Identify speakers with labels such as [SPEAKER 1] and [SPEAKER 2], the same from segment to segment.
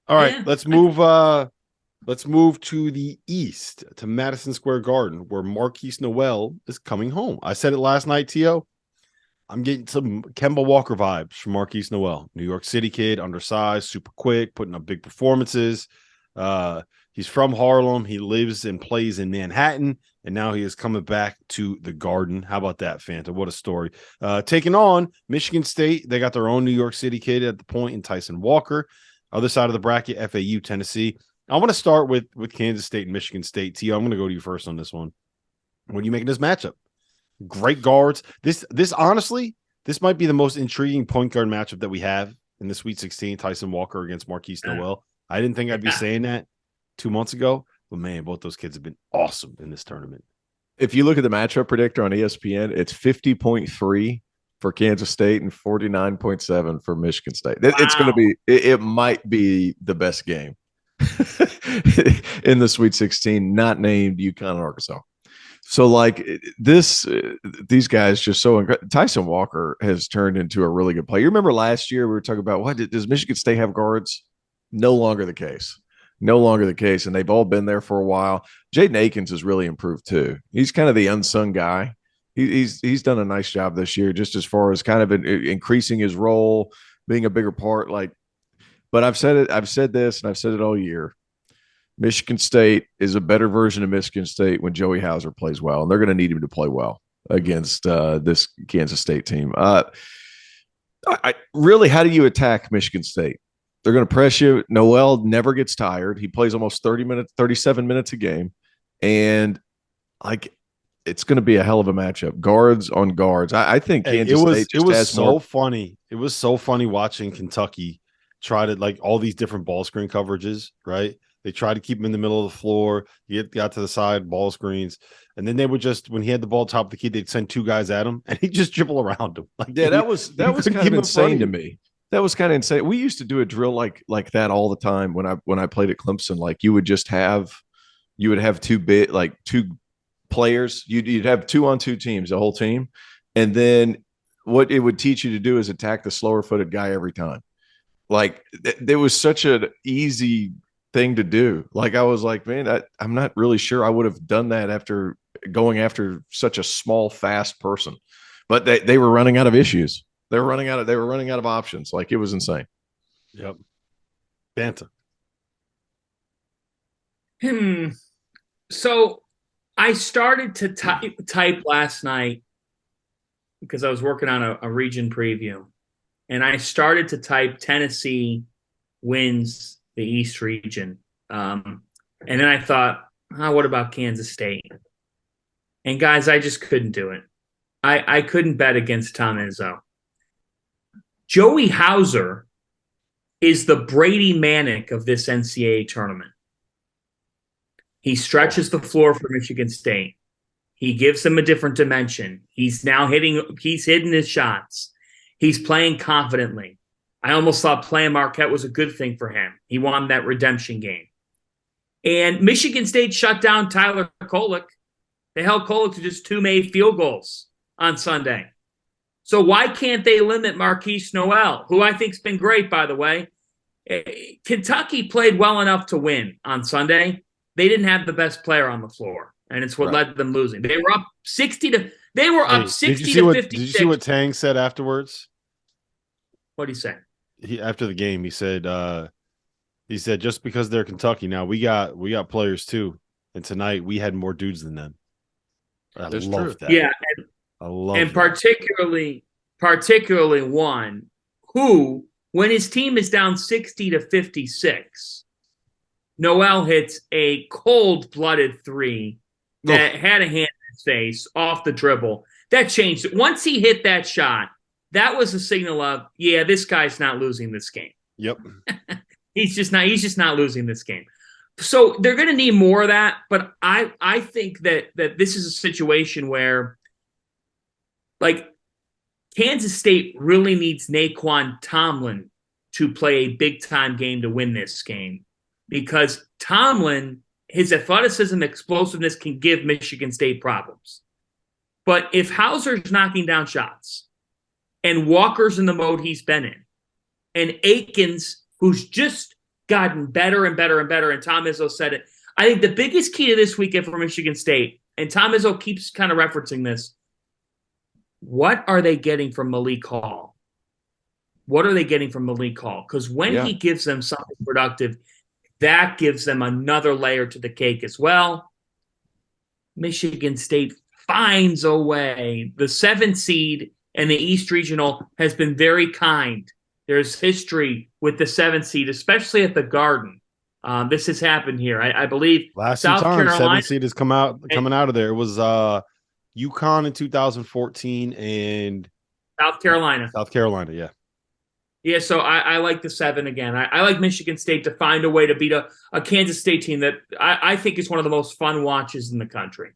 [SPEAKER 1] All right,
[SPEAKER 2] Yeah.
[SPEAKER 1] let's move to the east, to Madison Square Garden, where Marquise Noel is coming home. I said it last night, Tio. I'm getting some Kemba Walker vibes from Marquise Noel. New York City kid, undersized, super quick, putting up big performances. He's from Harlem. He lives and plays in Manhattan, and now he is coming back to the Garden. How about that, Fanta? What a story. Taking on Michigan State. They got their own New York City kid at the point in Tyson Walker. Other side of the bracket, FAU, Tennessee. I want to start with Kansas State and Michigan State. Tio, I'm going to go to you first on this one. What are you making this matchup? Great guards. This honestly, this might be the most intriguing point guard matchup that we have in the Sweet 16. Tyson Walker against Marquise Noel. I didn't think I'd be saying that 2 months ago, but man, both those kids have been awesome in this tournament.
[SPEAKER 3] If you look at the matchup predictor on ESPN, it's 50.3 for Kansas State and 49.7 for Michigan State. Wow. It's going to be, it might be the best game in the Sweet 16, not named UConn and Arkansas. So like these guys just so incredible. Tyson Walker has turned into a really good player. You remember last year we were talking about does Michigan State have guards? No longer the case. No longer the case. And they've all been there for a while. Jaden Akins has really improved too. He's kind of the unsung guy. He's done a nice job this year, just as far as kind of increasing his role, being a bigger part. But I've said this, and I've said it all year. Michigan State is a better version of Michigan State when Joey Hauser plays well, and they're going to need him to play well against this Kansas State team. Really, how do you attack Michigan State? They're going to press you. Noel never gets tired. He plays almost 37 minutes a game, and it's going to be a hell of a matchup. Guards on guards. I think Kansas State just has so more.
[SPEAKER 1] Funny. It was so funny watching Kentucky try to all these different ball screen coverages, right? They tried to keep him in the middle of the floor. He got to the side, ball screens. And then they would just, when he had the ball top of the key, they'd send two guys at him, and he'd just dribble around him.
[SPEAKER 3] That was kind of insane to me. That was kind of insane. We used to do a drill like that all the time when I played at Clemson. Like you would have two players. You'd have 2-on-2 teams, the whole team. And then what it would teach you to do is attack the slower footed guy every time. Like there was such an easy thing to do. Like I was like, man, I'm not really sure I would have done that after going after such a small, fast person. But they were running out of issues. They were running out of options. Like it was insane.
[SPEAKER 1] Yep. Banta.
[SPEAKER 2] So I started to type last night because I was working on a region preview, and I started to type Tennessee wins the East Region. And then I thought, what about Kansas State? And guys, I just couldn't do it. I couldn't bet against Tom Izzo. Joey Hauser is the Brady Manick of this NCAA tournament. He stretches the floor for Michigan State. He gives them a different dimension. He's hitting his shots. He's playing confidently. I almost thought playing Marquette was a good thing for him. He won that redemption game. And Michigan State shut down Tyler Kolek. They held Kolek to just 2 made field goals on Sunday. So why can't they limit Marquise Noel, who I think's been great, by the way? Kentucky played well enough to win on Sunday. They didn't have the best player on the floor, and it's what led them losing. They were up 60 to 56.
[SPEAKER 1] Did you see what Tang said afterwards?
[SPEAKER 2] What did he say?
[SPEAKER 1] After the game, he said just because they're Kentucky now, we got players too, and tonight we had more dudes than them. I love that.
[SPEAKER 2] Yeah,
[SPEAKER 1] I love
[SPEAKER 2] and
[SPEAKER 1] that.
[SPEAKER 2] particularly one who, when his team is down 60 to 56, Noel hits a cold-blooded three that had a hand in his face off the dribble. That changed it. Once he hit that shot, that was a signal of, this guy's not losing this game.
[SPEAKER 1] Yep.
[SPEAKER 2] He's just not losing this game. So they're going to need more of that, but I think that this is a situation where, like, Kansas State really needs Naquan Tomlin to play a big-time game to win this game, because Tomlin, his athleticism, explosiveness can give Michigan State problems. But if Hauser's knocking down shots and Walker's in the mode he's been in, and Akins, who's just gotten better and better and better. And Tom Izzo said it. I think the biggest key to this weekend for Michigan State, and Tom Izzo keeps kind of referencing this, what are they getting from Malik Hall? What are they getting from Malik Hall? Because when he gives them something productive, that gives them another layer to the cake as well. Michigan State finds a way. The 7th seed in the East Regional has been very kind. There's history with the 7th seed, especially at the Garden. This has happened here. I believe
[SPEAKER 1] last
[SPEAKER 2] South
[SPEAKER 1] time
[SPEAKER 2] Carolina
[SPEAKER 1] 7th seed is coming out of there. It was UConn in 2014 and
[SPEAKER 2] South Carolina.
[SPEAKER 1] Yeah.
[SPEAKER 2] Yeah, so I like the 7 again. I like Michigan State to find a way to beat a Kansas State team that I think is one of the most fun watches in the country.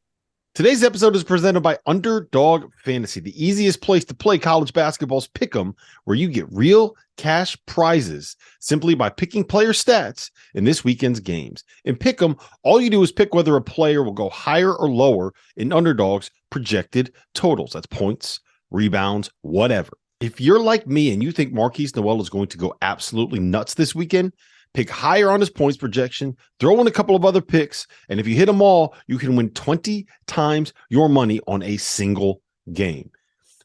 [SPEAKER 1] Today's episode is presented by Underdog Fantasy, the easiest place to play college basketball's pick'em, where you get real cash prizes simply by picking player stats in this weekend's games. In pick'em, all you do is pick whether a player will go higher or lower in Underdog's projected totals. That's points, rebounds, whatever. If you're like me and you think Marquise Noel is going to go absolutely nuts this weekend, pick higher on his points projection, throw in a couple of other picks, and if you hit them all, you can win 20 times your money on a single game.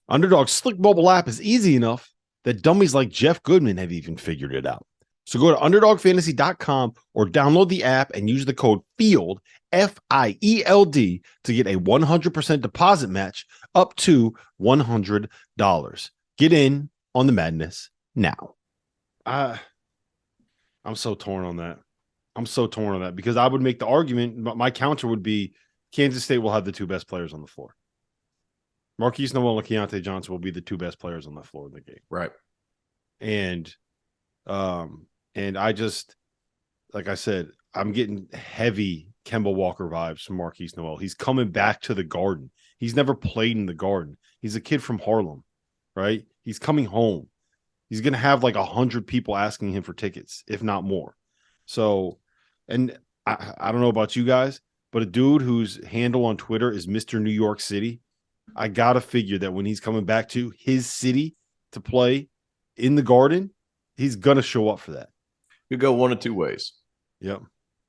[SPEAKER 1] Underdog's slick mobile app is easy enough that dummies like Jeff Goodman have even figured it out. So go to UnderdogFantasy.com or download the app and use the code FIELD, FIELD, to get a 100% deposit match up to $100. Get in on the madness now. I'm so torn on that. Because I would make the argument, but my counter would be Kansas State will have the 2 best players on the floor. Marquise Noel and Keontae Johnson will be the 2 best players on the floor in the game.
[SPEAKER 3] Right.
[SPEAKER 1] And I just, like I said, I'm getting heavy Kemba Walker vibes from Marquise Noel. He's coming back to the Garden. He's never played in the Garden. He's a kid from Harlem, right? He's coming home. He's going to have like 100 people asking him for tickets, if not more. So, and I don't know about you guys, but a dude whose handle on Twitter is Mr. New York City, I got to figure that when he's coming back to his city to play in the Garden, he's going to show up for that.
[SPEAKER 3] You go one of 2 ways.
[SPEAKER 1] Yep.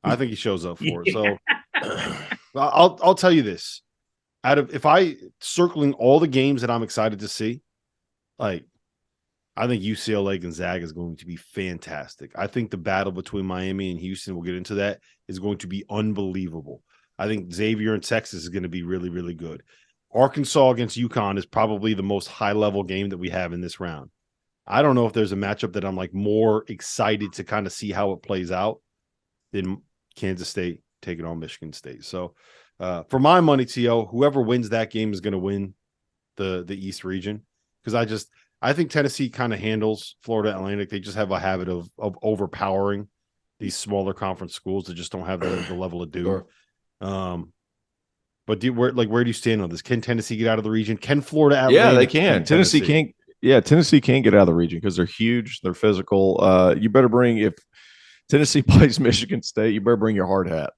[SPEAKER 1] I think he shows up for it. So I'll tell you this. If I circling all the games that I'm excited to see, like, I think UCLA Gonzaga is going to be fantastic. I think the battle between Miami and Houston, we'll get into that, is going to be unbelievable. I think Xavier in Texas is going to be really, really good. Arkansas against UConn is probably the most high-level game that we have in this round. I don't know if there's a matchup that I'm like more excited to kind of see how it plays out than Kansas State taking on Michigan State. So for my money, T.O., whoever wins that game is going to win the East region, because I think Tennessee kind of handles Florida Atlantic. They just have a habit of overpowering these smaller conference schools that just don't have the level of due. Sure. But where do you stand on this? Can Tennessee get out of the region? Can Florida Atlantic?
[SPEAKER 3] Yeah, they can. Tennessee can't. Yeah, Tennessee can't get out of the region because they're huge. They're physical. You better bring, if Tennessee plays Michigan State, you better bring your hard hat,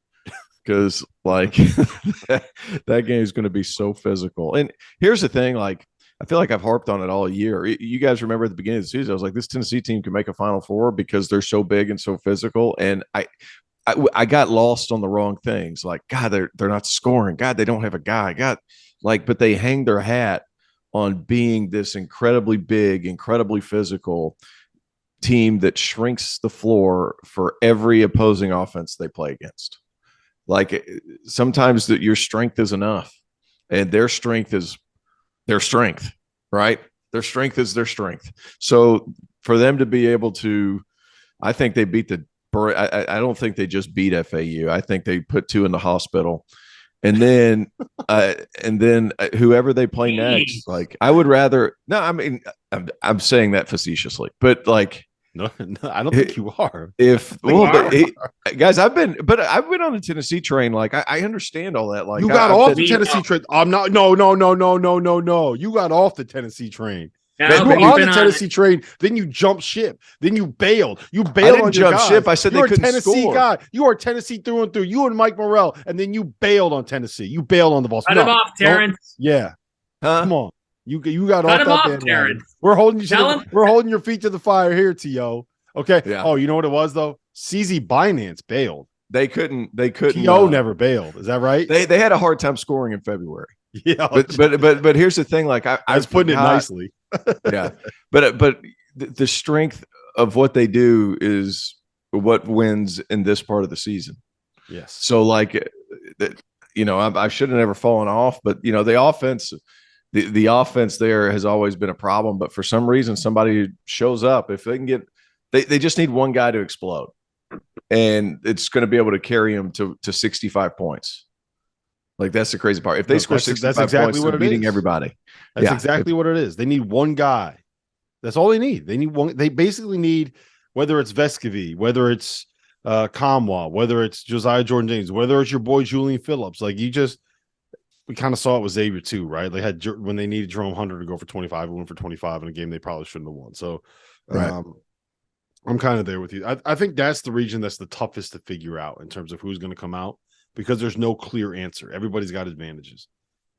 [SPEAKER 3] because like that game is going to be so physical. And here's the thing, like, I feel like I've harped on it all year. You guys remember at the beginning of the season, I was like, this Tennessee team can make a Final Four because they're so big and so physical. And I got lost on the wrong things. Like, God, they're not scoring. God, they don't have a guy. God, like, but they hang their hat on being this incredibly big, incredibly physical team that shrinks the floor for every opposing offense they play against. Like, sometimes your strength is enough, and their strength is their strength, right? Their strength is their strength. So for them to be able to, I think they beat I don't think they just beat FAU. I think they put 2 in the hospital, and then whoever they play next, like, I would rather, no, I mean, I'm saying that facetiously, but like,
[SPEAKER 1] no, I don't think you are.
[SPEAKER 3] Guys, I've been on the Tennessee train. Like, I understand all that. Like,
[SPEAKER 1] you got off the Tennessee train. I'm not. No. You got off the Tennessee train. You were on the Tennessee train. Then you jumped ship. Then you bailed. You bailed on your guys.
[SPEAKER 3] Ship. I said you're they couldn't
[SPEAKER 1] a Tennessee
[SPEAKER 3] score.
[SPEAKER 1] Guy. You are Tennessee through and through. You and Mike Morrell, and then you bailed on Tennessee. You bailed on the ball.
[SPEAKER 2] Cut him off, Terrence.
[SPEAKER 1] Yeah.
[SPEAKER 3] Huh?
[SPEAKER 1] Come on. You got
[SPEAKER 2] Cut
[SPEAKER 1] off
[SPEAKER 2] him
[SPEAKER 1] that
[SPEAKER 2] off, Terrence.
[SPEAKER 1] We're holding you. We're holding your feet to the fire here, T.O. Okay.
[SPEAKER 3] Yeah.
[SPEAKER 1] Oh, you know what it was though? CZ Binance bailed.
[SPEAKER 3] They couldn't.
[SPEAKER 1] T.O. never bailed. Is that right?
[SPEAKER 3] They had a hard time scoring in February.
[SPEAKER 1] Yeah,
[SPEAKER 3] but here's the thing. Like I was
[SPEAKER 1] putting it nicely.
[SPEAKER 3] Yeah, but the strength of what they do is what wins in this part of the season.
[SPEAKER 1] Yes.
[SPEAKER 3] So like, I should have never fallen off, but the offense. The offense there has always been a problem, but for some reason, somebody shows up. If they can get, they just need one guy to explode, and it's going to be able to carry them to 65 points. Like that's the crazy part. If they score 65 points, they're beating everybody.
[SPEAKER 1] That's exactly what it is. They need one guy. That's all they need. They need one. They basically need, whether it's Vescovi, whether it's Kamwa, whether it's Josiah Jordan-James, whether it's your boy Julian Phillips. Like we kind of saw it with Xavier too, right? They had, when they needed Jerome Hunter to go for 25, went for 25 in a game they probably shouldn't have won. So
[SPEAKER 3] right.
[SPEAKER 1] I'm kind of there with you. I think that's the region that's the toughest to figure out in terms of who's going to come out, because there's no clear answer. Everybody's got advantages,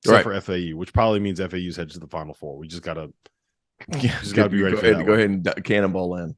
[SPEAKER 1] except for FAU, which probably means FAU's headed to the Final Four. We just got to be ready.
[SPEAKER 3] Go ahead and cannonball in.